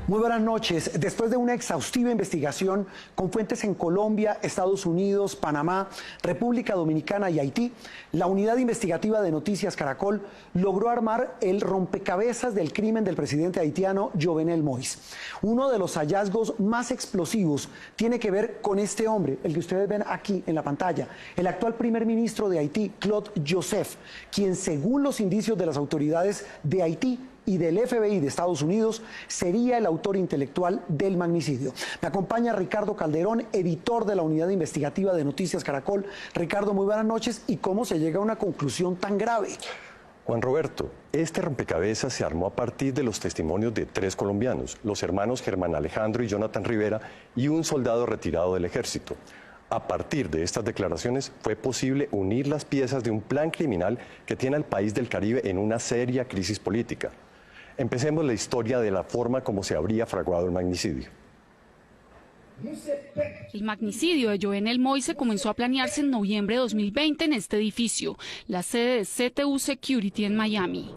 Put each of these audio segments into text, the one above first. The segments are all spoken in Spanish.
Muy buenas noches. Después de una exhaustiva investigación con fuentes en Colombia, Estados Unidos, Panamá, República Dominicana y Haití, la unidad investigativa de Noticias Caracol logró armar el rompecabezas del crimen del presidente haitiano Jovenel Moïse. Uno de los hallazgos más explosivos tiene que ver con este hombre, el que ustedes ven aquí en la pantalla, el actual primer ministro de Haití, Claude Joseph, quien según los indicios de las autoridades de Haití y del FBI de Estados Unidos, sería el autor intelectual del magnicidio. Me acompaña Ricardo Calderón, editor de la unidad investigativa de Noticias Caracol. Ricardo, muy buenas noches. ¿Y cómo se llega a una conclusión tan grave? Juan Roberto, este rompecabezas se armó a partir de los testimonios de 3 colombianos, los hermanos Germán Alejandro y Jonathan Rivera, y un soldado retirado del ejército. A partir de estas declaraciones fue posible unir las piezas de un plan criminal que tiene al país del Caribe en una seria crisis política. Empecemos la historia de la forma como se habría fraguado el magnicidio. El magnicidio de Jovenel Moïse comenzó a planearse en noviembre de 2020 en este edificio, la sede de CTU Security en Miami.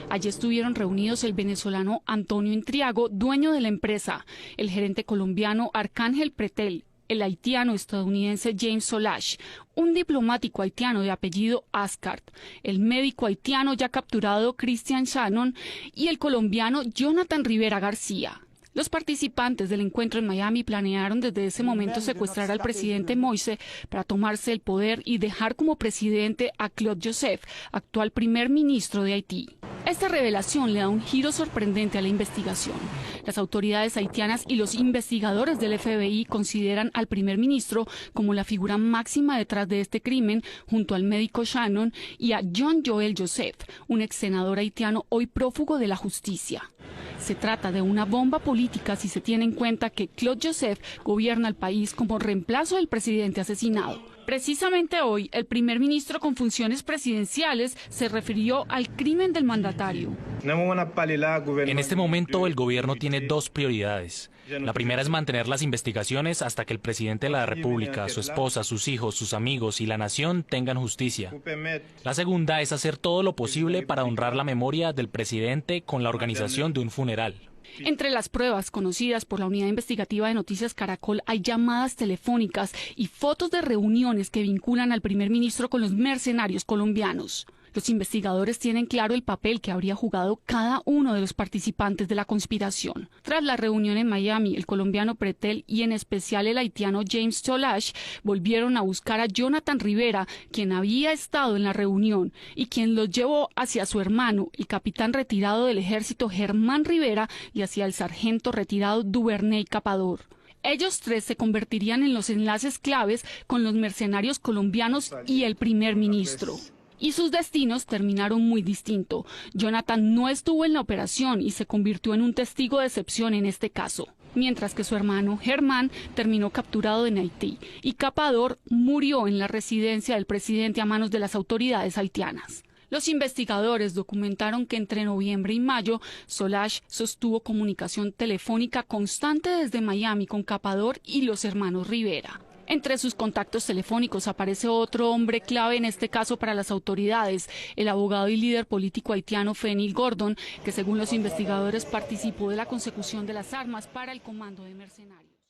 Allí estuvieron reunidos el venezolano Antonio Intriago, dueño de la empresa, el gerente colombiano Arcángel Pretel, el haitiano estadounidense James Solash, un diplomático haitiano de apellido Ascart, el médico haitiano ya capturado Christian Shannon y el colombiano Jonathan Rivera García. Los participantes del encuentro en Miami planearon desde ese momento secuestrar al presidente Moïse para tomarse el poder y dejar como presidente a Claude Joseph, actual primer ministro de Haití. Esta revelación le da un giro sorprendente a la investigación. Las autoridades haitianas y los investigadores del FBI consideran al primer ministro como la figura máxima detrás de este crimen, junto al médico Shannon y a John Joel Joseph, un ex senador haitiano hoy prófugo de la justicia. Se trata de una bomba política si se tiene en cuenta que Claude Joseph gobierna el país como reemplazo del presidente asesinado. Precisamente hoy, el primer ministro con funciones presidenciales se refirió al crimen del mandatario. En este momento, el gobierno tiene 2 prioridades. La primera es mantener las investigaciones hasta que el presidente de la República, su esposa, sus hijos, sus amigos y la nación tengan justicia. La segunda es hacer todo lo posible para honrar la memoria del presidente con la organización de un funeral. Entre las pruebas conocidas por la unidad investigativa de Noticias Caracol hay llamadas telefónicas y fotos de reuniones que vinculan al primer ministro con los mercenarios colombianos. Los investigadores tienen claro el papel que habría jugado cada uno de los participantes de la conspiración. Tras la reunión en Miami, el colombiano Pretel y en especial el haitiano James Solash volvieron a buscar a Jonathan Rivera, quien había estado en la reunión y quien los llevó hacia su hermano, el capitán retirado del ejército Germán Rivera, y hacia el sargento retirado Duvernay Capador. Ellos 3 se convertirían en los enlaces claves con los mercenarios colombianos y el primer ministro. Y sus destinos terminaron muy distinto. Jonathan no estuvo en la operación y se convirtió en un testigo de excepción en este caso, mientras que su hermano Germán terminó capturado en Haití y Capador murió en la residencia del presidente a manos de las autoridades haitianas. Los investigadores documentaron que entre noviembre y mayo, Solash sostuvo comunicación telefónica constante desde Miami con Capador y los hermanos Rivera. Entre sus contactos telefónicos aparece otro hombre clave en este caso para las autoridades, el abogado y líder político haitiano Fenil Gordon, que según los investigadores participó de la consecución de las armas para el comando de mercenarios.